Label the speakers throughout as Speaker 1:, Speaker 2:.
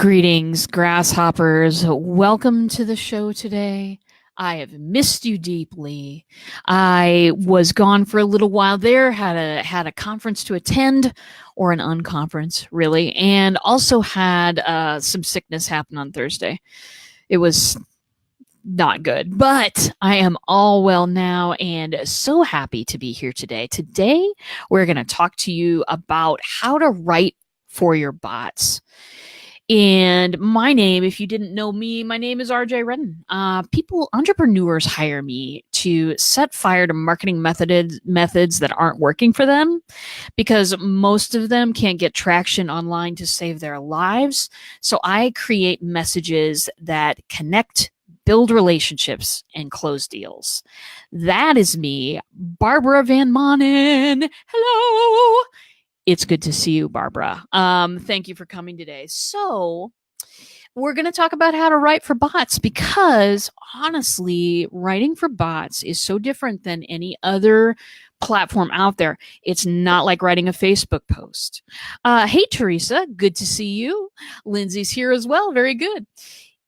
Speaker 1: Greetings, grasshoppers. Welcome to the show today. I have missed you deeply. I was gone for a little while there, had a conference to attend, or an unconference, really, and also had some sickness happen on Thursday. It was not good, but I am all well now and so happy to be here today. Today, we're going to talk to you about how to write for your bots. And my name, if you didn't know me, my name is RJ Redden. Entrepreneurs hire me to set fire to marketing methods that aren't working for them because most of them can't get traction online to save their lives. So I create messages that connect, build relationships, and close deals. That is me, Barbara Van Manen. Hello. It's good to see you, Barbara. Thank you for coming today. So we're going to talk about how to write for bots because honestly, writing for bots is so different than any other platform out there. It's not like writing a Facebook post. Hey, Teresa, good to see you. Lindsay's here as well. Very good.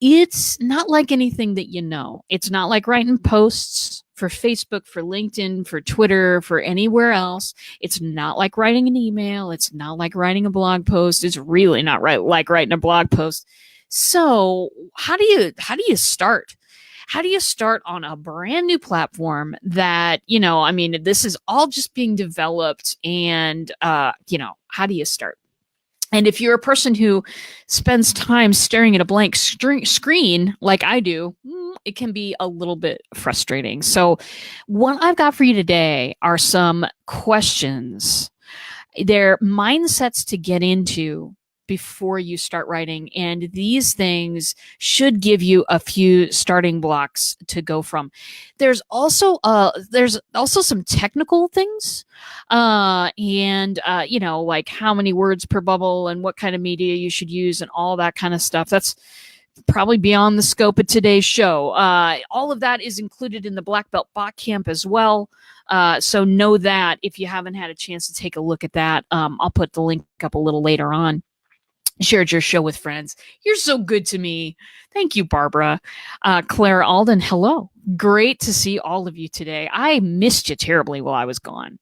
Speaker 1: It's not like anything that you know. It's not like writing posts for Facebook, for LinkedIn, for Twitter, for anywhere else. It's not like writing an email. It's not like writing a blog post. It's really not like writing a blog post. So how do you start? How do you start on a brand new platform that, this is all just being developed and, how do you start? And if you're a person who spends time staring at a blank screen like I do, it can be a little bit frustrating. So what I've got for you today are some questions. They're mindsets to get into before you start writing. And these things should give you a few starting blocks to go from. There's also some technical things, like how many words per bubble and what kind of media you should use and all that kind of stuff. That's probably beyond the scope of today's show. All of that is included in the Black Belt Bot Camp as well. So know that if you haven't had a chance to take a look at that, I'll put the link up a little later on. Shared your show with friends. You're so good to me. Thank you, Barbara. Claire Alden, hello. Great to see all of you today. I missed you terribly while I was gone.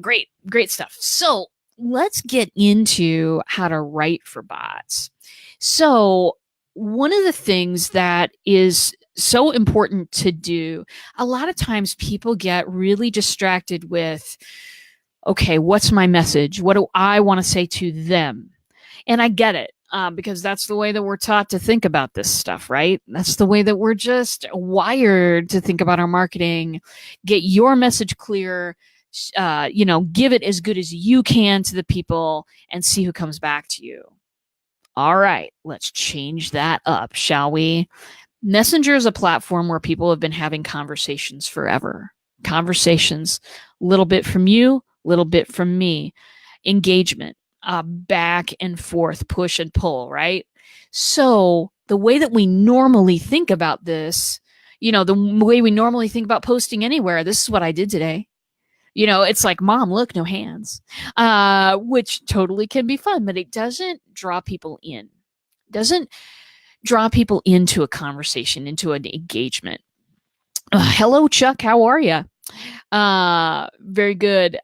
Speaker 1: Great stuff. So let's get into how to write for bots. So one of the things that is so important to do, a lot of times people get really distracted with, okay, what's my message? What do I want to say to them? And I get it, because that's the way that we're taught to think about this stuff, right? That's the way that we're just wired to think about our marketing. Get your message clear, give it as good as you can to the people and see who comes back to you. All right, let's change that up, shall we? Messenger is a platform where people have been having conversations forever. Conversations, little bit from you, little bit from me. Engagement. Back and forth, push and pull, right? So the way that we normally think about this, the way we normally think about posting anywhere, this is what I did today. It's like, Mom, look, no hands, which totally can be fun, but it doesn't draw people in. Doesn't draw people into a conversation, into an engagement. Hello, Chuck. How are you? Very good.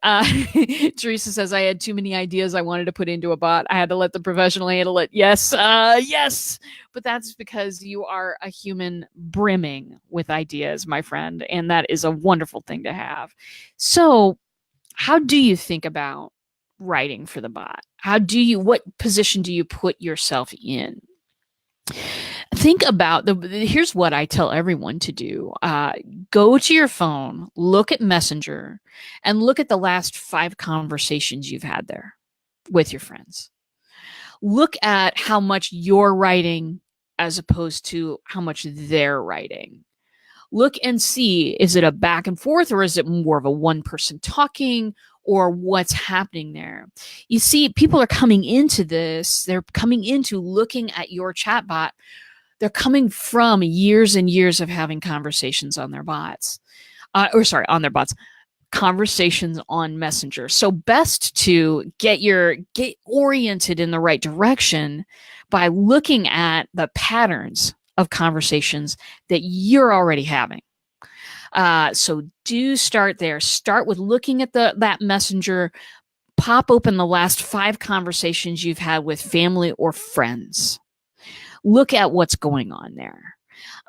Speaker 1: Teresa says, I had too many ideas I wanted to put into a bot. I had to let the professional handle it. Yes. Yes. But that's because you are a human brimming with ideas, my friend. And that is a wonderful thing to have. So how do you think about writing for the bot? What position do you put yourself in? Think about here's what I tell everyone to do. Go to your phone, look at Messenger, and look at the last 5 conversations you've had there with your friends. Look at how much you're writing as opposed to how much they're writing. Look and see, is it a back and forth or is it more of a one person talking or what's happening there? You see, people are coming into this. They're coming into looking at your chatbot. They're coming from years and years of having conversations on their bots, on their bots. conversations on Messenger. So best to get oriented in the right direction by looking at the patterns of conversations that you're already having. So do start there. Start with looking at that Messenger. Pop open the last 5 conversations you've had with family or friends. Look at what's going on there.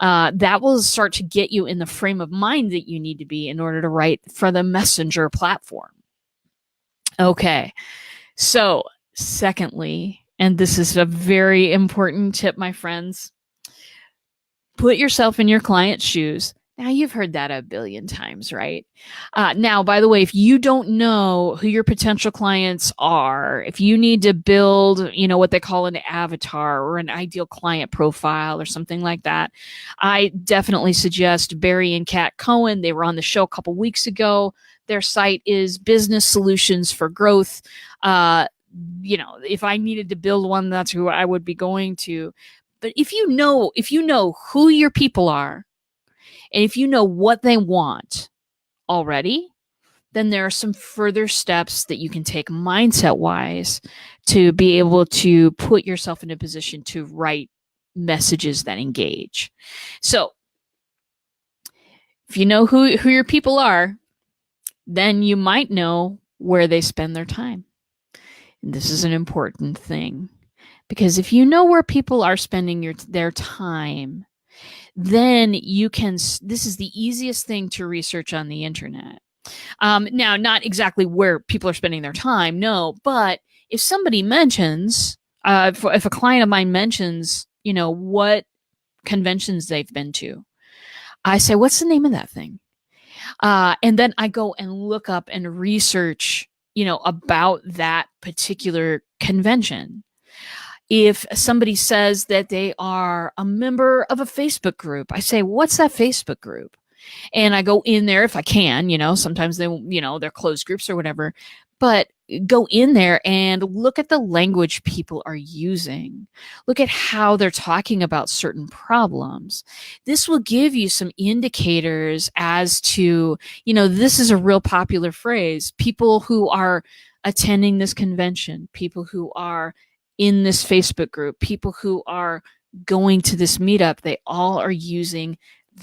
Speaker 1: That will start to get you in the frame of mind that you need to be in order to write for the Messenger platform. Okay. So, secondly, and this is a very important tip, my friends, put yourself in your client's shoes. Now, you've heard that a billion times, right? Now, by the way, if you don't know who your potential clients are, if you need to build, what they call an avatar or an ideal client profile or something like that, I definitely suggest Barry and Kat Cohen. They were on the show a couple weeks ago. Their site is Business Solutions for Growth. If I needed to build one, that's who I would be going to. But if you know who your people are, and if you know what they want already, then there are some further steps that you can take mindset-wise to be able to put yourself in a position to write messages that engage. So if you know who your people are, then you might know where they spend their time. And this is an important thing, because if you know where people are spending their time, then you can, this is the easiest thing to research on the internet. Now, not exactly where people are spending their time, no, but if somebody mentions, if a client of mine mentions, what conventions they've been to, I say, what's the name of that thing? And then I go and look up and research, about that particular convention. If somebody says that they are a member of a Facebook group, I say, what's that Facebook group? And I go in there if I can, sometimes they're closed groups or whatever, but go in there and look at the language people are using. Look at how they're talking about certain problems. This will give you some indicators as to, this is a real popular phrase. People who are attending this convention, people who are in this Facebook group, people who are going to this meetup, they all are using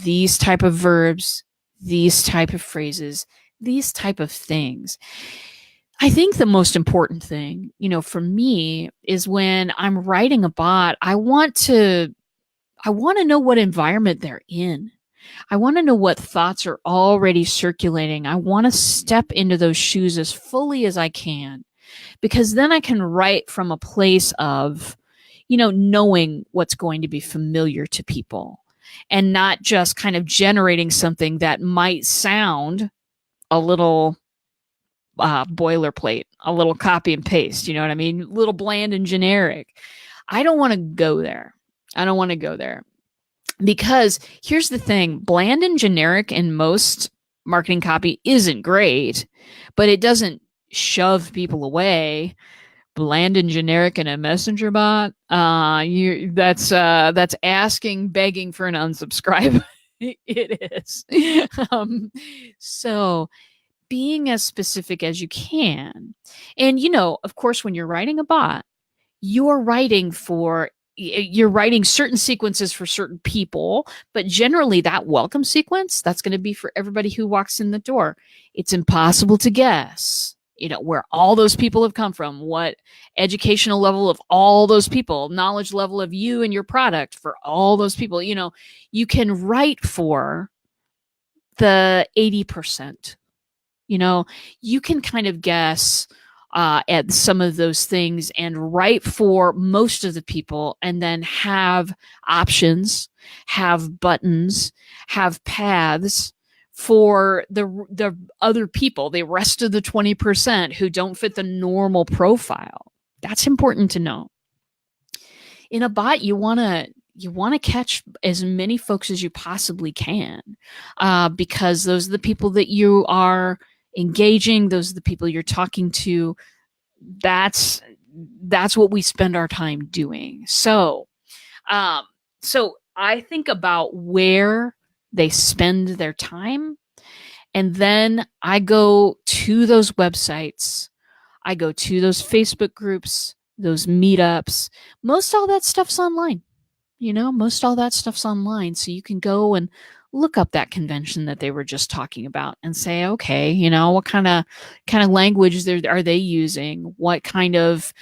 Speaker 1: these type of verbs, these type of phrases, these type of things. I think the most important thing, for me is when I'm writing a bot, I want to know what environment they're in. I want to know what thoughts are already circulating. I want to step into those shoes as fully as I can, because then I can write from a place of, knowing what's going to be familiar to people and not just kind of generating something that might sound a little boilerplate, a little copy and paste, you know what I mean? A little bland and generic. I don't want to go there. Because here's the thing, bland and generic in most marketing copy isn't great, but it doesn't shove people away. Bland and generic in a messenger bot, that's asking, begging for an unsubscribe. It is. So being as specific as you can. And, of course, when you're writing a bot, you're writing certain sequences for certain people, but generally that welcome sequence, that's going to be for everybody who walks in the door. It's impossible to guess, where all those people have come from, what educational level of all those people, knowledge level of you and your product for all those people. You can write for the 80%. You can kind of guess at some of those things and write for most of the people, and then have options, have buttons, have paths for the other people, the rest of the 20% who don't fit the normal profile. That's important to know. In a bot, you want to catch as many folks as you possibly can, because those are the people that you are engaging. Those are the people you're talking to. That's what we spend our time doing. So I think about where they spend their time, And then I go to those websites, I go to those Facebook groups, those meetups. Most all that stuff's online. Most all that stuff's online. So you can go and look up that convention that they were just talking about and say, okay, what kind of language are they using? What kind of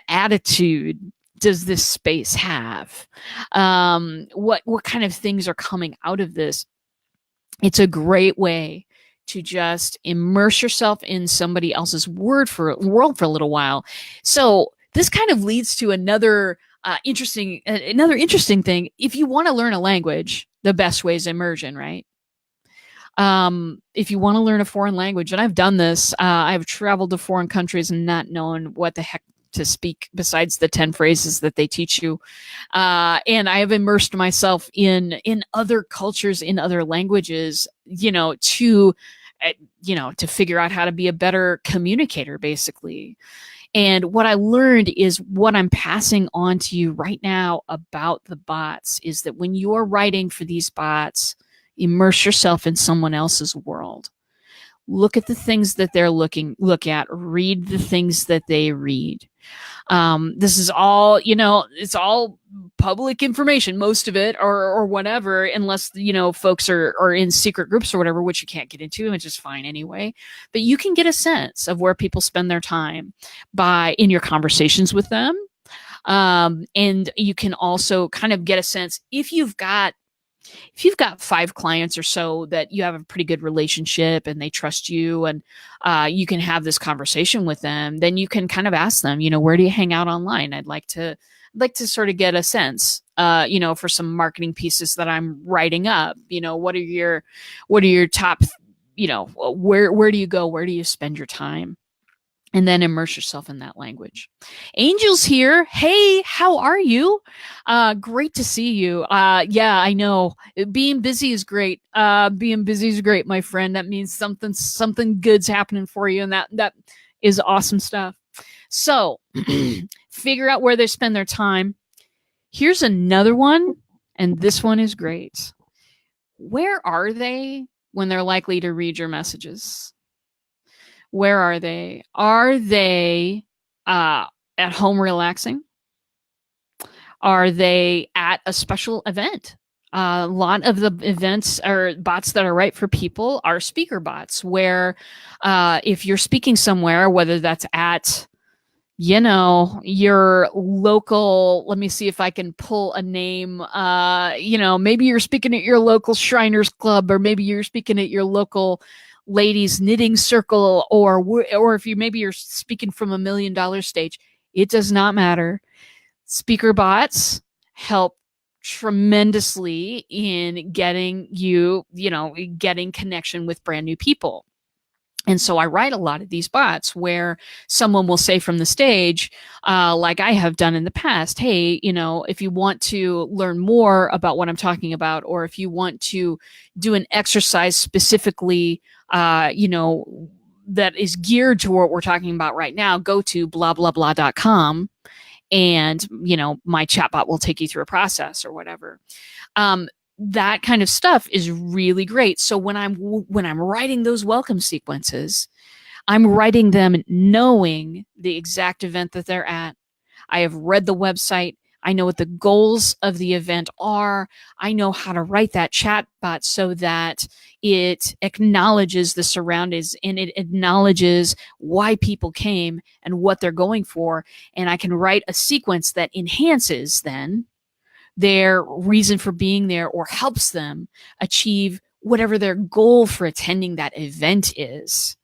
Speaker 1: attitude does this space have? What kind of things are coming out of this? It's a great way to just immerse yourself in somebody else's world for a little while. So this kind of leads to another interesting thing. If you want to learn a language, the best way is immersion, right? If you want to learn a foreign language, and I've done this, I've traveled to foreign countries and not known what the heck to speak besides the 10 phrases that they teach you. And I have immersed myself in other cultures, in other languages, to figure out how to be a better communicator, basically. And what I learned is what I'm passing on to you right now about the bots is that when you're writing for these bots, immerse yourself in someone else's world. Look at the things that they're look at, read the things that they read. This is all, it's all public information, most of it, or whatever, unless, folks are in secret groups or whatever, which you can't get into, which is fine anyway. But you can get a sense of where people spend their time in your conversations with them. And you can also kind of get a sense if you've got 5 clients or so that you have a pretty good relationship and they trust you and you can have this conversation with them, then you can kind of ask them, where do you hang out online? I'd like to sort of get a sense, for some marketing pieces that I'm writing up. What are your top, where do you go? Where do you spend your time? And then immerse yourself in that language. Angel's here. Hey, how are you? Great to see you. Yeah, I know. Being busy is great. Being busy is great, my friend. That means something good's happening for you, and that is awesome stuff. So, figure out where they spend their time. Here's another one, and this one is great. Where are they when they're likely to read your messages? Where are they? Are they at home relaxing? Are they at a special event? A lot of the events or bots that are right for people are speaker bots, where if you're speaking somewhere, whether that's at, your local, let me see if I can pull a name, maybe you're speaking at your local Shriners Club, or maybe you're speaking at your local ladies knitting circle, or if you're speaking from $1 million stage. It does not matter. Speaker bots help tremendously in getting getting connection with brand new people. And so I write a lot of these bots where someone will say from the stage, like I have done in the past, hey, if you want to learn more about what I'm talking about, or if you want to do an exercise specifically, that is geared to what we're talking about right now, go to blah, blah, blah.com. And, my chatbot will take you through a process or whatever. That kind of stuff is really great. So when I'm writing those welcome sequences, I'm writing them knowing the exact event that they're at. I have read the website. I know what the goals of the event are. I know how to write that chatbot so that it acknowledges the surroundings and it acknowledges why people came and what they're going for. And I can write a sequence that enhances then their reason for being there or helps them achieve whatever their goal for attending that event is.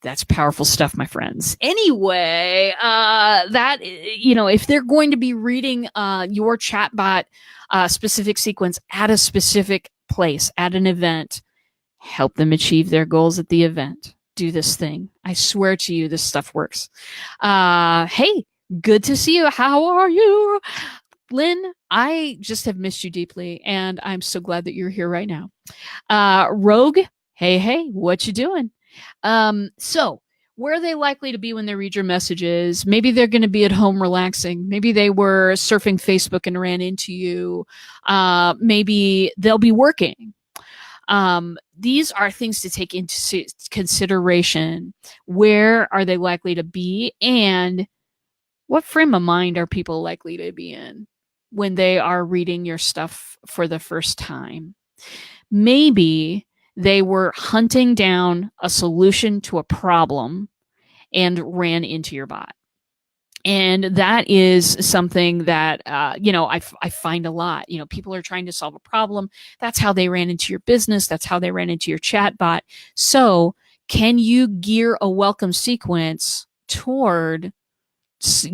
Speaker 1: That's powerful stuff, my friends. Anyway, that, if they're going to be reading your chatbot specific sequence at a specific place, at an event, help them achieve their goals at the event. Do this thing. I swear to you, this stuff works. Hey, good to see you. How are you? Lynn, I just have missed you deeply, and I'm so glad that you're here right now. Rogue, hey, what you doing? So where are they likely to be when they read your messages? Maybe they're going to be at home relaxing. Maybe they were surfing Facebook and ran into you. Maybe they'll be working. These are things to take into consideration. Where are they likely to be, and what frame of mind are people likely to be in when they are reading your stuff for the first time? Maybe they were hunting down a solution to a problem and ran into your bot. And that is something that, I find a lot. People are trying to solve a problem. That's how they ran into your business. That's how they ran into your chatbot. So can you gear a welcome sequence toward,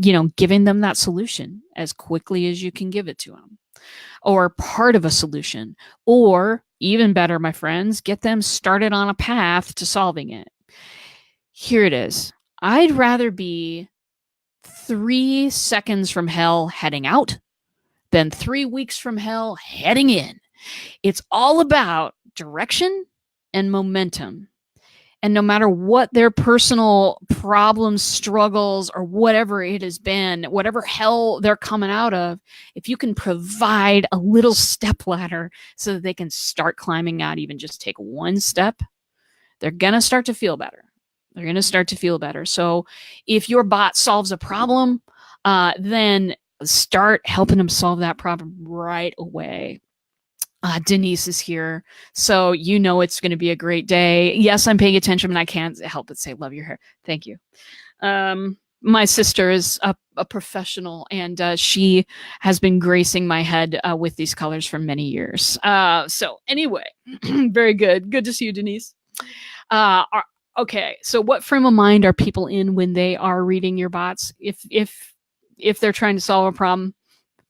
Speaker 1: giving them that solution as quickly as you can give it to them, or part of a solution, or even better, my friends, get them started on a path to solving it? Here it is. I'd rather be 3 seconds from hell heading out than 3 weeks from hell heading in. It's all about direction and momentum. And no matter what their personal problems, struggles, or whatever it has been, whatever hell they're coming out of, if you can provide a little step ladder so that they can start climbing out, even just take one step, they're going to start to feel better. They're going to start to feel better. So if your bot solves a problem, then start helping them solve that problem right away. Denise is here, so it's going to be a great day. Yes, I'm paying attention, and I can't help but say, love your hair. Thank you. My sister is a professional, and she has been gracing my head with these colors for many years. So anyway, very good. Good to see you, Denise. Okay, so what frame of mind are people in when they are reading your bots? If they're trying to solve a problem,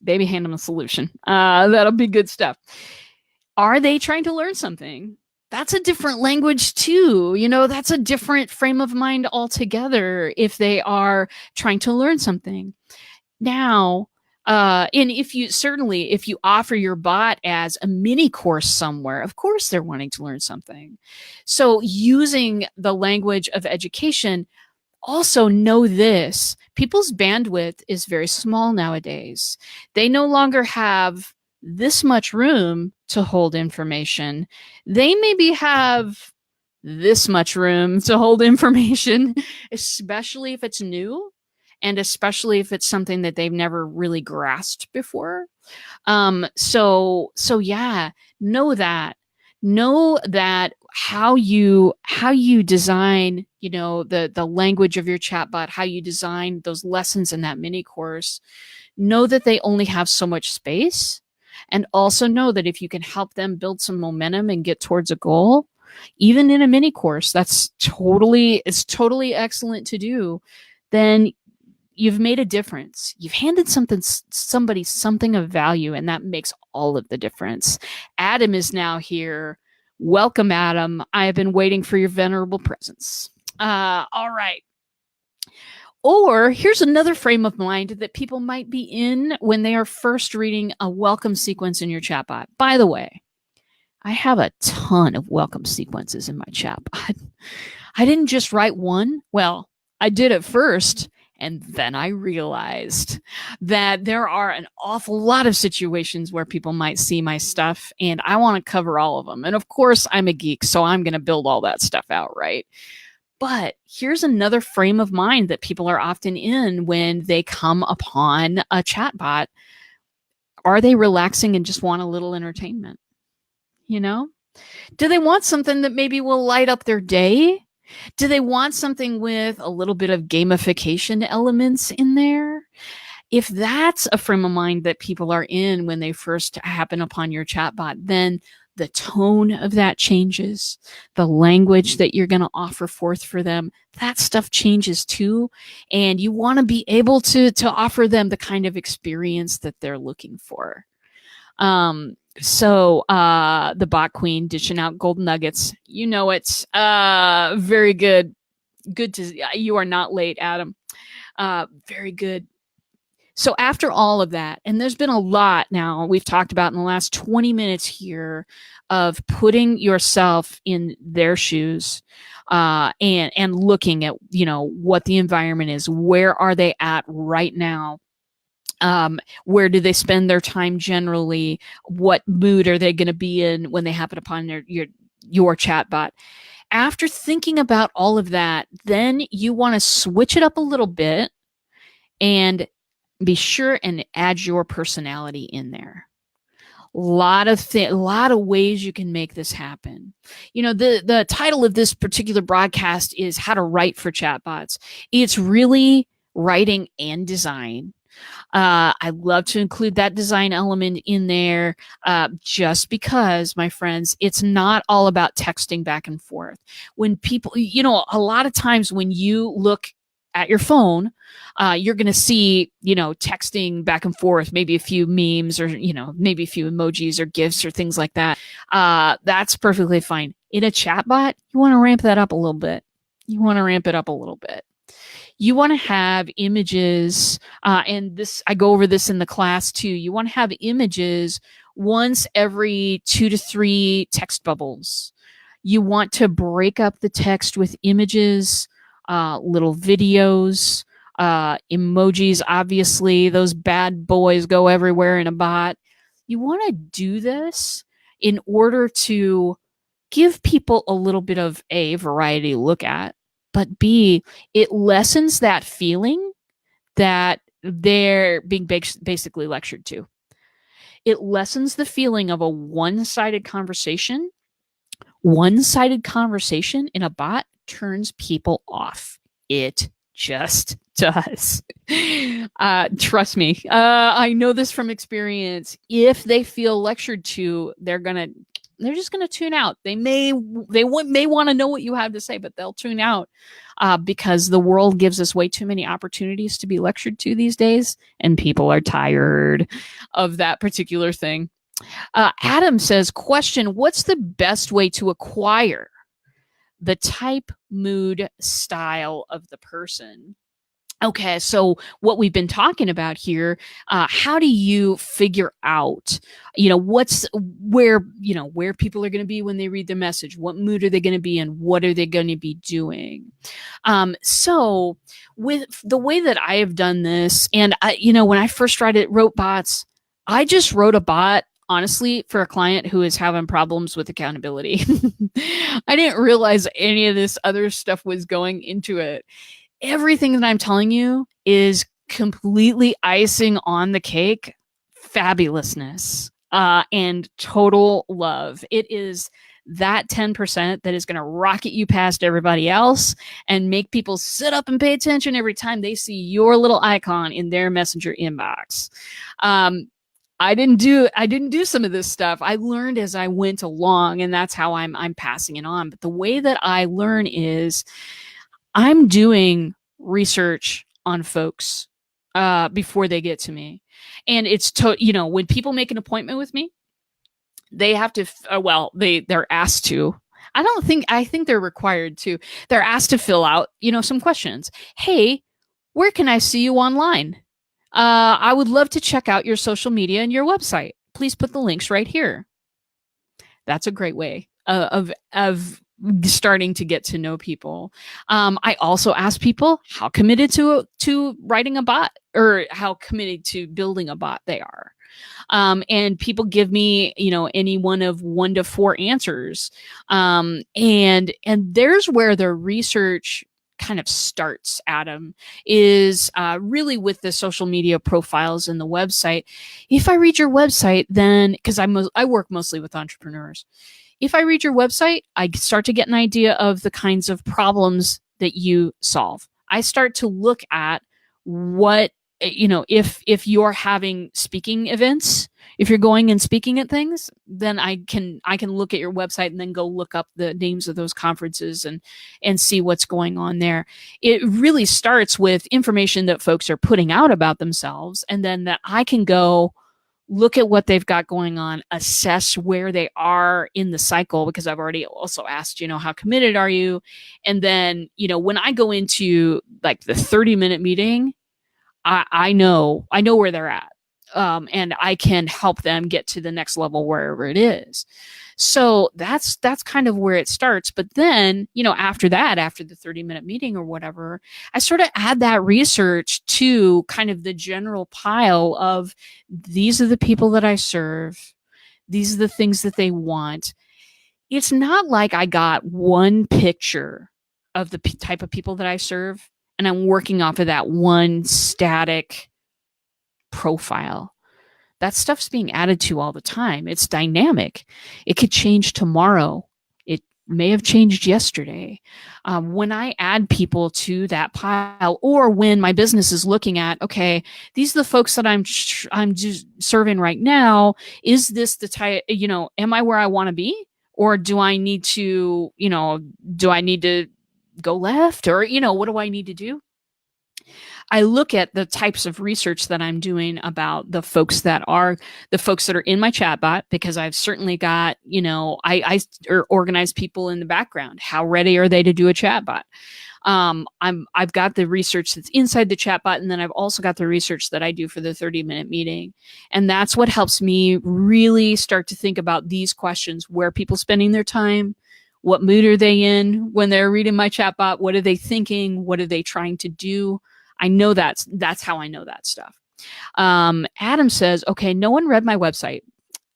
Speaker 1: baby, hand them a solution. That'll be good stuff. Are they trying to learn something? That's a different language too. That's a different frame of mind altogether if they are trying to learn something. Now, and if you offer your bot as a mini course somewhere, of course they're wanting to learn something. So using the language of education, also know this: people's bandwidth is very small nowadays. They no longer have this much room to hold information. They maybe have this much room to hold information, especially if it's new, and especially if it's something that they've never really grasped before. So yeah, know that how you design, the language of your chatbot, how you design those lessons in that mini course, know that they only have so much space. And also know that if you can help them build some momentum and get towards a goal, even in a mini course, it's totally excellent to do, then you've made a difference. You've handed somebody something of value, and that makes all of the difference. Adam is now here. Welcome, Adam. I have been waiting for your venerable presence. All right. Or here's another frame of mind that people might be in when they are first reading a welcome sequence in your chatbot. By the way, I have a ton of welcome sequences in my chatbot. I didn't just write one. Well, I did at first, and then I realized that there are an awful lot of situations where people might see my stuff, and I want to cover all of them. And of course, I'm a geek, so I'm going to build all that stuff out, right? But here's another frame of mind that people are often in when they come upon a chatbot. Are they relaxing and just want a little entertainment? Do they want something that maybe will light up their day? Do they want something with a little bit of gamification elements in there? If that's a frame of mind that people are in when they first happen upon your chatbot, then the tone of that changes. The language that you're going to offer forth for them, that stuff changes too. And you want to be able to offer them the kind of experience that they're looking for. So the bot queen dishing out gold nuggets. It. Very good. Good to, you are not late, Adam. Very good. So after all of that, and there's been a lot now we've talked about in the last 20 minutes here of putting yourself in their shoes, and looking at, what the environment is. Where are they at right now? Where do they spend their time generally? What mood are they going to be in when they happen upon your chatbot. After thinking about all of that, then you want to switch it up a little bit and be sure and add your personality in there. A lot of ways you can make this happen. The title of this particular broadcast is How to Write for Chatbots. It's really writing and design. I love to include that design element in there just because, my friends, it's not all about texting back and forth. When people, a lot of times when you look at your phone, you're going to see, texting back and forth, maybe a few memes or, maybe a few emojis or GIFs or things like that. That's perfectly fine. In a chatbot, you want to ramp that up a little bit. You want to ramp it up a little bit. You want to have images, and I go over this in the class too. You want to have images once every 2 to 3 text bubbles. You want to break up the text with images, little videos, emojis. Obviously, those bad boys go everywhere in a bot. You want to do this in order to give people a little bit of A, variety to look at, but B, it lessens that feeling that they're being basically lectured to. It lessens the feeling of a one-sided conversation. One-sided conversation in a bot turns people off. It just does. Trust me. I know this from experience. If they feel lectured to, they're just going to tune out. They may want to know what you have to say, but they'll tune out because the world gives us way too many opportunities to be lectured to these days, and people are tired of that particular thing. Adam says, question, what's the best way to acquire the type, mood, style of the person? Okay, so what we've been talking about here, how do you figure out, where people are going to be when they read the message? What mood are they going to be in? What are they going to be doing? So with the way that I have done this, and when I first wrote bots, I just wrote a bot, honestly, for a client who is having problems with accountability. I didn't realize any of this other stuff was going into it. Everything that I'm telling you is completely icing on the cake, fabulousness, and total love. It is that 10% that is going to rocket you past everybody else and make people sit up and pay attention every time they see your little icon in their messenger inbox. I didn't do some of this stuff. I learned as I went along, and that's how I'm passing it on. But the way that I learn is I'm doing research on folks before they get to me. And it's when people make an appointment with me, they have to they're asked to. I think they're required to. They're asked to fill out, some questions. Hey, where can I see you online? I would love to check out your social media and your website. Please put the links right here. That's a great way of starting to get to know people. I also ask people how committed to writing a bot or how committed to building a bot they are. And people give me, any one of 1 to 4 answers. And there's where the research kind of starts, Adam, is really with the social media profiles and the website. If I read your website, then, because I work mostly with entrepreneurs, if I read your website, I start to get an idea of the kinds of problems that you solve. I start to look at what, if you're having speaking events, if you're going and speaking at things, then I can look at your website and then go look up the names of those conferences and see what's going on there. It really starts with information that folks are putting out about themselves, and then that I can go look at what they've got going on, assess where they are in the cycle, because I've already also asked, how committed are you? And then, when I go into like the 30-minute meeting, I know where they're at. And I can help them get to the next level wherever it is. So that's kind of where it starts. But then, after the 30-minute meeting or whatever, I sort of add that research to kind of the general pile of these are the people that I serve. These are the things that they want. it's not like I got one picture of the type of people that I serve and I'm working off of that one static profile. That stuff's being added to all the time. It's dynamic. It could change tomorrow. It may have changed yesterday. When I add people to that pile, or when my business is looking at, okay, these are the folks that I'm just serving right now. Is this the type? Am I where I want to be, or do I need to? Do I need to go left, or what do I need to do? I look at the types of research that I'm doing about the folks that are in my chatbot, because I've certainly got, I organize people in the background. How ready are they to do a chatbot? I've got the research that's inside the chatbot, and then I've also got the research that I do for the 30-minute meeting. And that's what helps me really start to think about these questions. Where are people spending their time? What mood are they in when they're reading my chatbot? What are they thinking? What are they trying to do? I know that's how I know that stuff. Adam says, okay, no one read my website.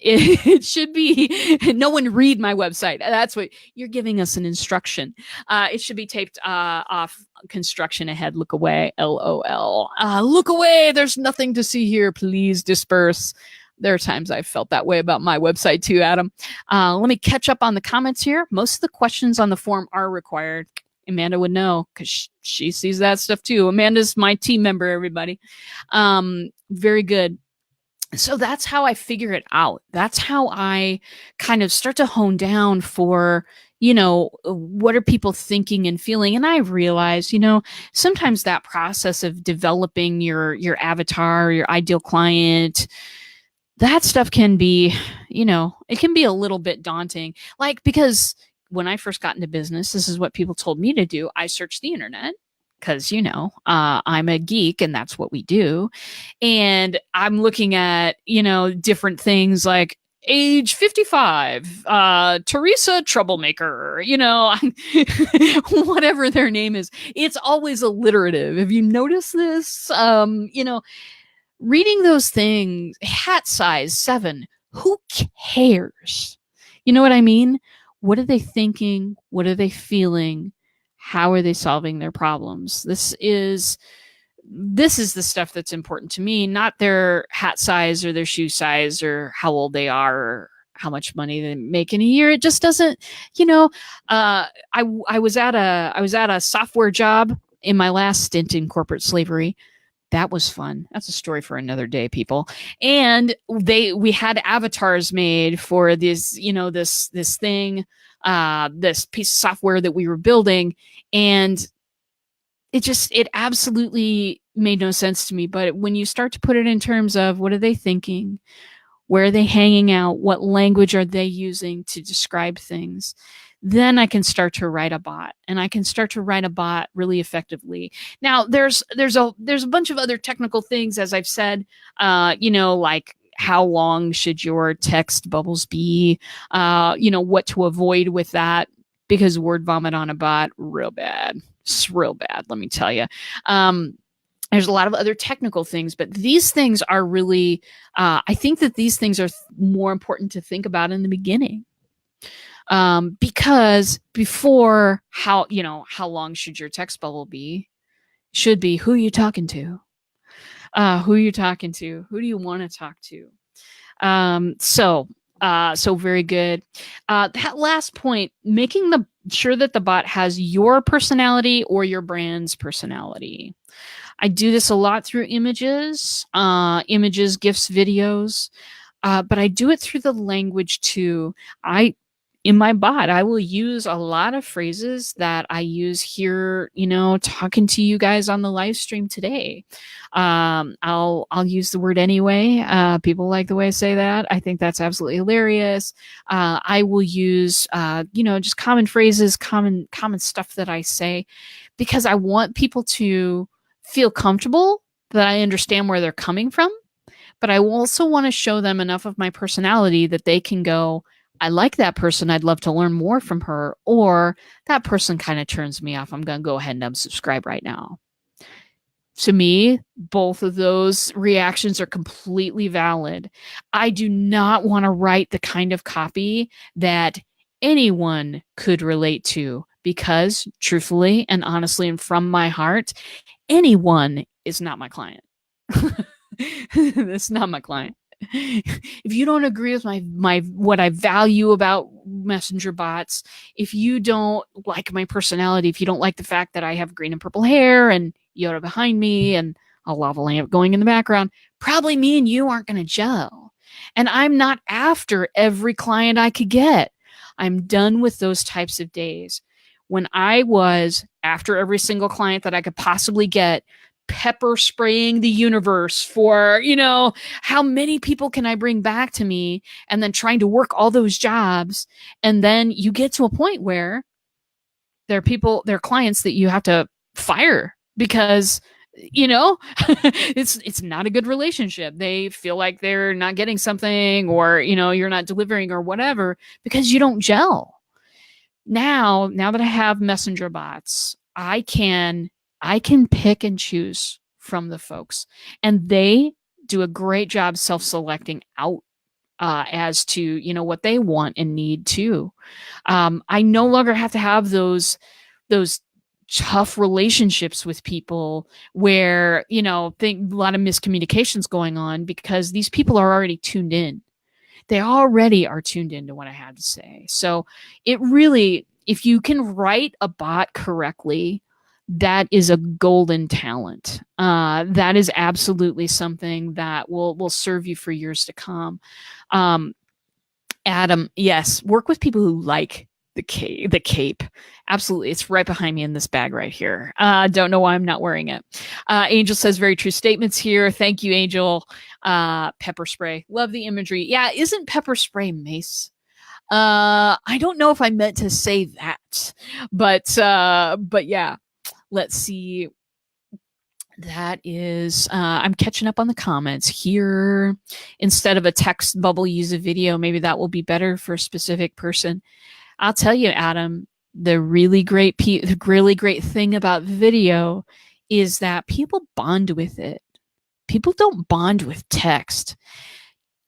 Speaker 1: It should be no one read my website. That's what you're giving us, an instruction. It should be taped off. Construction ahead. Look away. LOL. Look away. There's nothing to see here. Please disperse. There are times I've felt that way about my website too, Adam. Let me catch up on the comments here. Most of the questions on the form are required. Amanda would know because she sees that stuff too. Amanda's my team member, everybody. Very good. So that's how I figure it out. That's how I kind of start to hone down for, what are people thinking and feeling? And I realize, sometimes that process of developing your avatar, your ideal client, that stuff can be, it can be a little bit daunting. Like, because when I first got into business, this is what people told me to do. I searched the internet because, I'm a geek and that's what we do. And I'm looking at, different things like age 55, Teresa Troublemaker, whatever their name is. It's always alliterative. Have you noticed this? Reading those things, hat size 7, who cares? You know what I mean? What are they thinking? What are they feeling? How are they solving their problems? This is the stuff that's important to me, not their hat size or their shoe size or how old they are or how much money they make in a year. It just doesn't, I was at a software job in my last stint in corporate slavery. That was fun. That's a story for another day, people. And we had avatars made for this, this thing, this piece of software that we were building. And it absolutely made no sense to me. But when you start to put it in terms of what are they thinking? Where are they hanging out? What language are they using to describe things? Then I can start to write a bot, and I can start to write a bot really effectively. Now, there's a bunch of other technical things, as I've said, like how long should your text bubbles be? What to avoid with that, because word vomit on a bot, real bad. It's real bad, let me tell you. There's a lot of other technical things, but these things are really, I think that these things are more important to think about in the beginning. Because before how long should your text bubble be, should be who are you talking to? Who are you talking to? Who do you want to talk to? So very good. That last point, making sure that the bot has your personality or your brand's personality. I do this a lot through images, GIFs, videos, but I do it through the language too. In my bot, I will use a lot of phrases that I use here, talking to you guys on the live stream today. I'll use the word anyway. People like the way I say that. I think that's absolutely hilarious. I will use, just common phrases, common stuff that I say, because I want people to feel comfortable, that I understand where they're coming from, but I also want to show them enough of my personality that they can go, I like that person. I'd love to learn more from her. Or that person kind of turns me off. I'm going to go ahead and unsubscribe right now. To me, both of those reactions are completely valid. I do not want to write the kind of copy that anyone could relate to, because truthfully and honestly and from my heart, anyone is not my client. That's not my client. If you don't agree with my what I value about messenger bots, if you don't like my personality, if you don't like the fact that I have green and purple hair and Yoda behind me and a lava lamp going in the background, probably me and you aren't going to gel. And I'm not after every client I could get. I'm done with those types of days. When I was after every single client that I could possibly get, pepper spraying the universe for, how many people can I bring back to me, and then trying to work all those jobs. And then you get to a point where there are clients that you have to fire because it's not a good relationship. They feel like they're not getting something, or you're not delivering or whatever, because you don't gel. Now that I have messenger bots, I can pick and choose from the folks, and they do a great job self-selecting out as to what they want and need too. I no longer have to have those tough relationships with people where a lot of miscommunications going on, because these people are already tuned in. They already are tuned into what I have to say. So it really, if you can write a bot correctly, that is a golden talent. That is absolutely something that will serve you for years to come. Adam, yes, work with people who like the cape. Absolutely. It's right behind me in this bag right here. Don't know why I'm not wearing it. Angel says very true statements here. Thank you, Angel. Pepper spray. Love the imagery. Yeah, isn't pepper spray mace? I don't know if I meant to say that, but yeah, let's see. That is, I'm catching up on the comments here. Instead of a text bubble, use a video. Maybe that will be better for a specific person. I'll tell you, Adam, the really great thing about video is that people bond with it. People don't bond with text.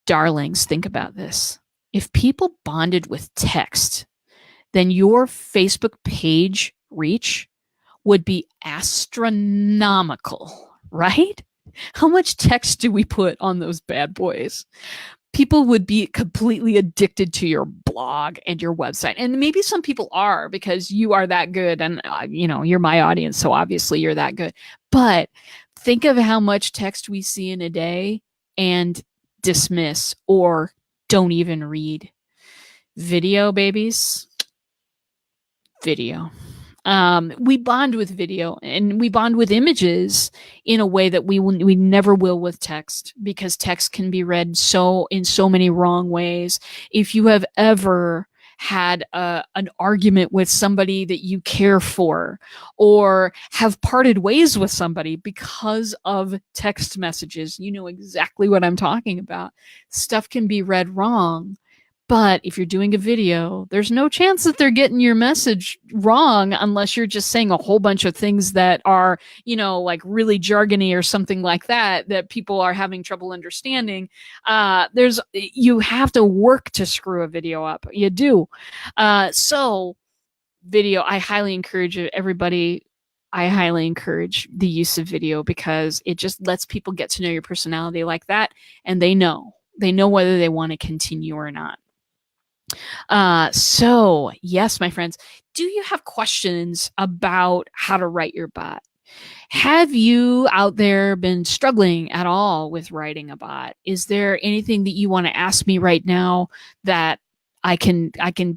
Speaker 1: Darlings, think about this. If people bonded with text, then your Facebook page reach would be astronomical, right? How much text do we put on those bad boys? People would be completely addicted to your blog and your website. And maybe some people are, because you are that good, and you're my audience, so obviously you're that good. But think of how much text we see in a day and dismiss or don't even read. Video, babies. Video. We bond with video, and we bond with images in a way that we never will with text, because text can be read in so many wrong ways. If you have ever had an argument with somebody that you care for, or have parted ways with somebody because of text messages, you know exactly what I'm talking about. Stuff can be read wrong. But if you're doing a video, there's no chance that they're getting your message wrong, unless you're just saying a whole bunch of things that are, like really jargony or something like that people are having trouble understanding. You have to work to screw a video up. You do. So video, I highly encourage everybody. I highly encourage the use of video, because it just lets people get to know your personality like that. And they know whether they want to continue or not. So yes, my friends, do you have questions about how to write your bot? Have you out there been struggling at all with writing a bot? Is there anything that you want to ask me right now that I can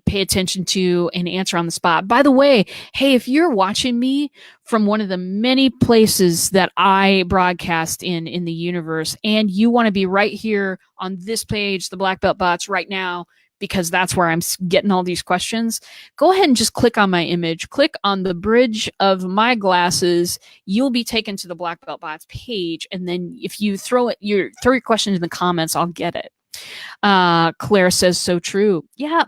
Speaker 1: pay attention to and answer on the spot? By the way, hey, if you're watching me from one of the many places that I broadcast in the universe, and you want to be right here on this page, the Black Belt Bots, right now, because that's where I'm getting all these questions, go ahead and just click on my image. Click on the bridge of my glasses. You'll be taken to the Black Belt Bots page. And then if you throw your question in the comments, I'll get it. Claire says, so true. Yeah.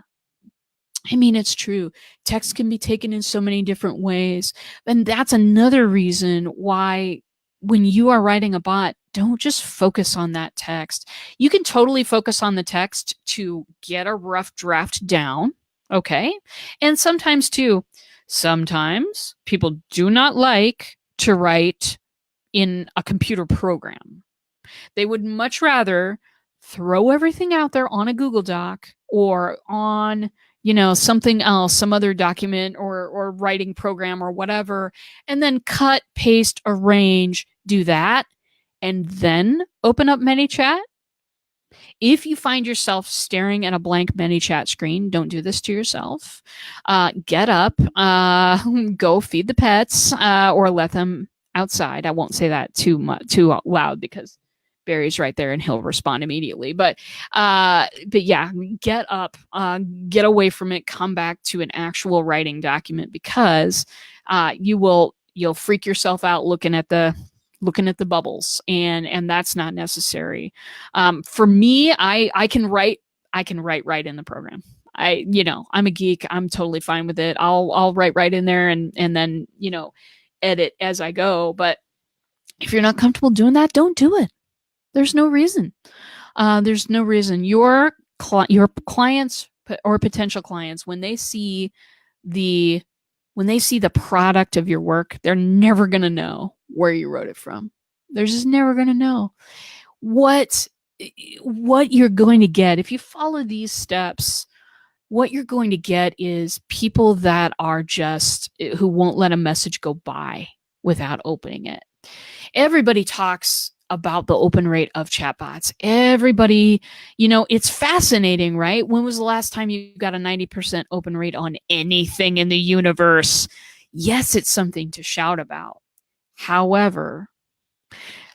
Speaker 1: I mean, it's true. Text can be taken in so many different ways. And that's another reason why when you are writing a bot, don't just focus on that text. You can totally focus on the text to get a rough draft down, Okay. And sometimes too, sometimes people do not like to write in a computer program. They would much rather throw everything out there on a Google Doc or on, something else, some other document or writing program or whatever, and then cut, paste, arrange, do that, and then open up ManyChat. If you find yourself staring at a blank ManyChat screen, don't do this to yourself. Get up, go feed the pets, or let them outside. I won't say that too loud because Barry's right there and he'll respond immediately. But yeah, get up, get away from it, come back to an actual writing document because you'll freak yourself out looking at the bubbles, and that's not necessary. For me, I can write right in the program. I'm a geek. I'm totally fine with it. I'll write right in there and then edit as I go. But if you're not comfortable doing that, don't do it. There's no reason. There's no reason. Your clients or potential clients, when they see the product of your work, they're never going to know where you wrote it from. They're just never going to know what you're going to get. If you follow these steps, what you're going to get is people that are who won't let a message go by without opening it. Everybody talks about the open rate of chatbots. Everybody, it's fascinating, right? When was the last time you got a 90% open rate on anything in the universe? Yes, it's something to shout about. However,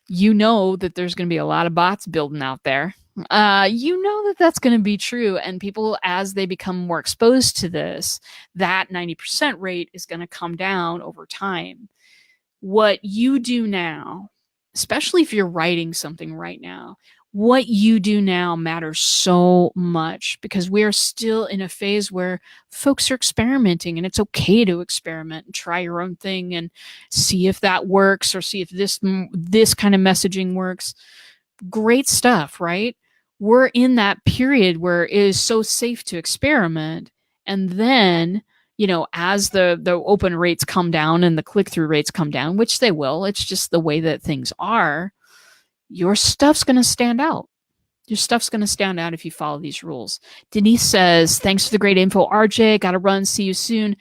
Speaker 1: that there's going to be a lot of bots building out there. That's going to be true. And people, as they become more exposed to this, that 90% rate is going to come down over time. What you do now, especially if you're writing something right now, what you do now matters so much because we're still in a phase where folks are experimenting, and it's okay to experiment and try your own thing and see if that works or see if this kind of messaging works. Great stuff, right? We're in that period where it is so safe to experiment. And then, as the open rates come down and the click-through rates come down, which they will, it's just the way that things are, your stuff's going to stand out. Your stuff's going to stand out if you follow these rules. Denise says, thanks for the great info, RJ. Got to run. See you soon.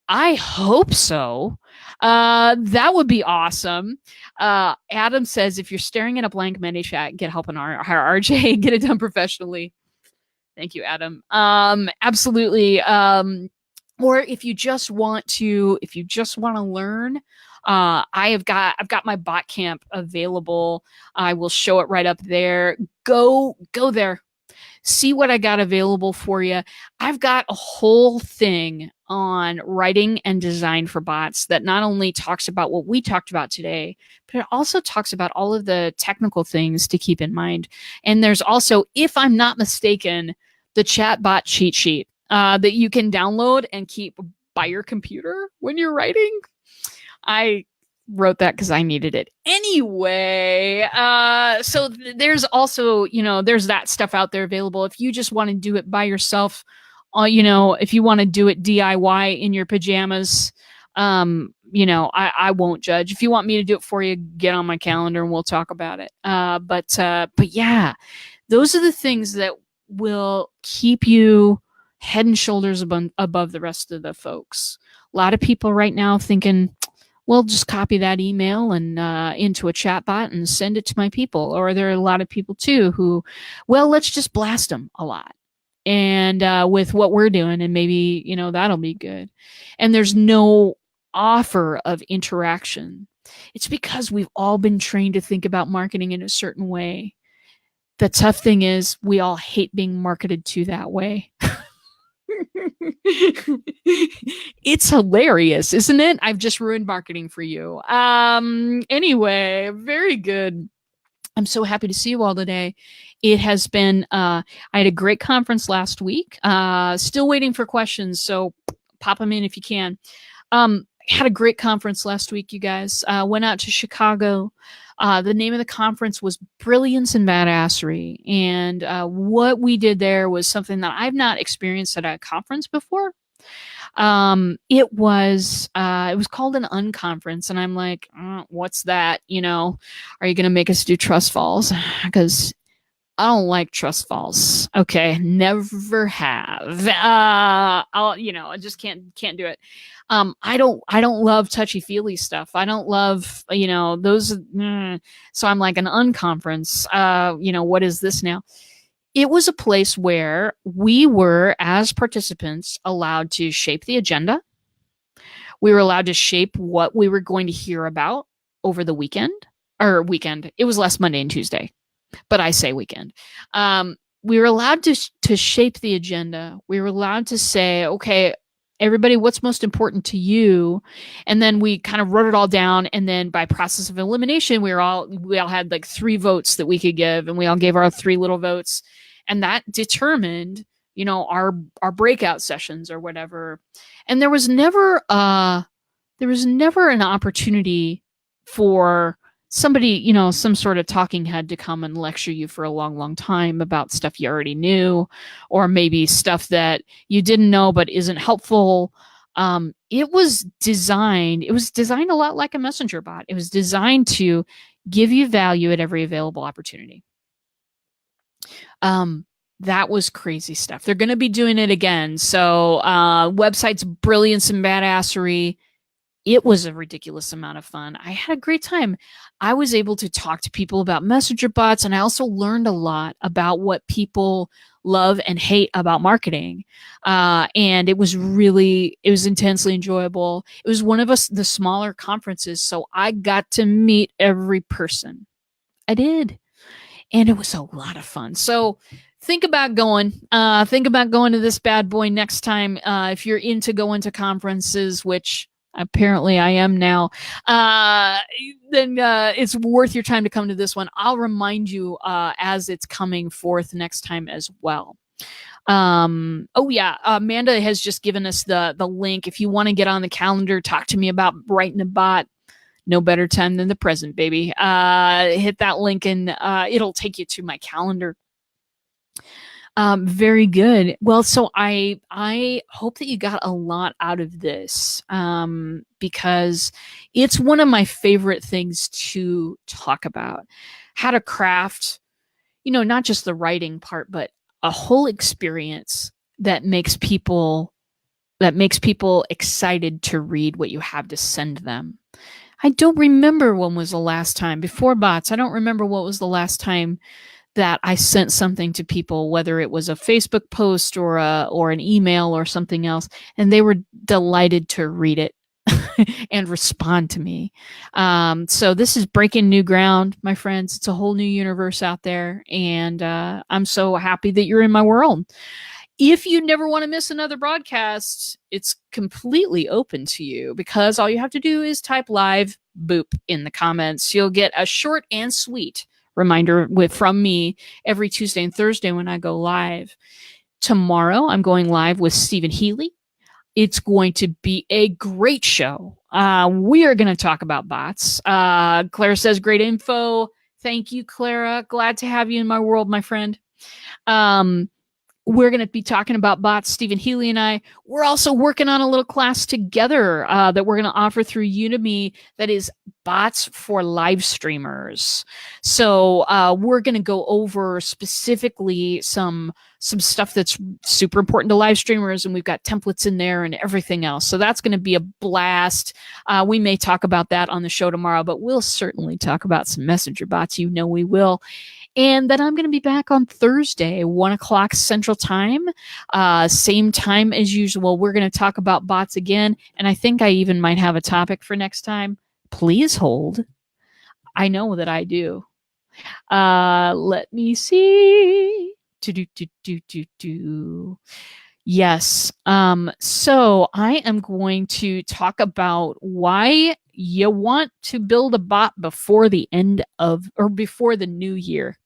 Speaker 1: I hope so. That would be awesome. Adam says, if you're staring at a blank ManyChat, get help on RJ. Get it done professionally. Thank you, Adam. Absolutely. Or if you just want to learn, I've got my bot camp available. I will show it right up there. Go there. See what I got available for you. I've got a whole thing on writing and design for bots that not only talks about what we talked about today, but it also talks about all of the technical things to keep in mind. And there's also, if I'm not mistaken, the chatbot cheat sheet that you can download and keep by your computer when you're writing. I wrote that because I needed it anyway. So there's also, there's that stuff out there available. If you just want to do it by yourself, if you want to do it DIY in your pajamas, I won't judge. If you want me to do it for you, get on my calendar and we'll talk about it. But yeah, those are the things that will keep you head and shoulders above the rest of the folks. A lot of people right now thinking, well, just copy that email and into a chatbot and send it to my people. Or there are a lot of people too who, well, let's just blast them a lot. And with what we're doing, and maybe, that'll be good. And there's no offer of interaction. It's because we've all been trained to think about marketing in a certain way. The tough thing is we all hate being marketed to that way. It's hilarious, isn't it? I've just ruined marketing for you. Anyway, very good. I'm so happy to see you all today. It has been, I had a great conference last week. Still waiting for questions, so pop them in if you can. Had a great conference last week, you guys. Went out to Chicago. The name of the conference was Brilliance and Badassery. And what we did there was something that I've not experienced at a conference before. It was called an unconference, and I'm like, what's that? Are you going to make us do trust falls? Because I don't like trust falls. Okay, never have. I just can't do it. I don't love touchy feely stuff. I don't love those. So I'm like, an unconference. What is this now? It was a place where we were, as participants, allowed to shape the agenda. We were allowed to shape what we were going to hear about over the weekend. It was last Monday and Tuesday, but I say weekend. We were allowed to shape the agenda. We were allowed to say, okay, everybody, what's most important to you? And then we kind of wrote it all down. And then by process of elimination, we all had like 3 votes that we could give, and we all gave our 3 little votes. And that determined, our breakout sessions or whatever. And there was never an opportunity for somebody, some sort of talking head to come and lecture you for a long, long time about stuff you already knew, or maybe stuff that you didn't know but isn't helpful. It was designed a lot like a messenger bot. It was designed to give you value at every available opportunity. That was crazy stuff. They're going to be doing it again. So websites Brilliance and Badassery. It was a ridiculous amount of fun. I had a great time. I was able to talk to people about messenger bots, and I also learned a lot about what people love and hate about marketing. And it was intensely enjoyable. It was one of the smaller conferences, so I got to meet every person. I did. And it was a lot of fun. So think about going to this bad boy next time. If you're into going to conferences, which apparently I am now, then it's worth your time to come to this one. I'll remind you as it's coming forth next time as well. Amanda has just given us the link. If you want to get on the calendar, talk to me about writing a bot. No better time than the present, baby. Hit that link and it'll take you to my calendar. Very good. Well, so I hope that you got a lot out of this, because it's one of my favorite things to talk about. How to craft, not just the writing part, but a whole experience that makes people excited to read what you have to send them. I don't remember when was the last time, before bots, I don't remember what was the last time that I sent something to people, whether it was a Facebook post or an email or something else, and they were delighted to read it and respond to me. So this is breaking new ground, my friends. It's a whole new universe out there, and I'm so happy that you're in my world. If you never want to miss another broadcast, it's completely open to you, because all you have to do is type live boop in the comments. You'll get a short and sweet reminder from me every Tuesday and Thursday when I go live. Tomorrow, I'm going live with Stephen Healy. It's going to be a great show. We are going to talk about bots. Clara says, great info. Thank you, Clara. Glad to have you in my world, my friend. We're going to be talking about bots, Stephen Healy and I. We're also working on a little class together that we're going to offer through Udemy that is bots for live streamers. So we're going to go over specifically some stuff that's super important to live streamers, and we've got templates in there and everything else. So that's going to be a blast. We may talk about that on the show tomorrow, but we'll certainly talk about some messenger bots. You know we will. And then I'm going to be back on Thursday, 1 o'clock Central Time, same time as usual. We're going to talk about bots again, and I think I even might have a topic for next time. Please hold. I know that I do. Let me see. Yes. So I am going to talk about why you want to build a bot before the new year.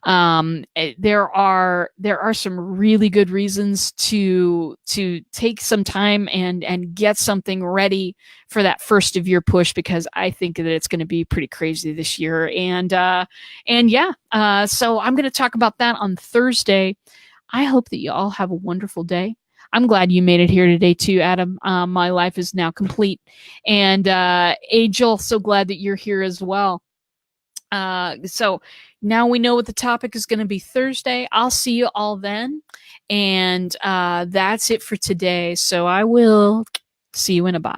Speaker 1: There are some really good reasons to take some time and get something ready for that first of year push, because I think that it's going to be pretty crazy this year. And yeah, so I'm going to talk about that on Thursday. I hope that you all have a wonderful day. I'm glad you made it here today too, Adam. My life is now complete. And Angel, so glad that you're here as well. So now we know what the topic is going to be Thursday. I'll see you all then. And that's it for today. So I will see you in a bit.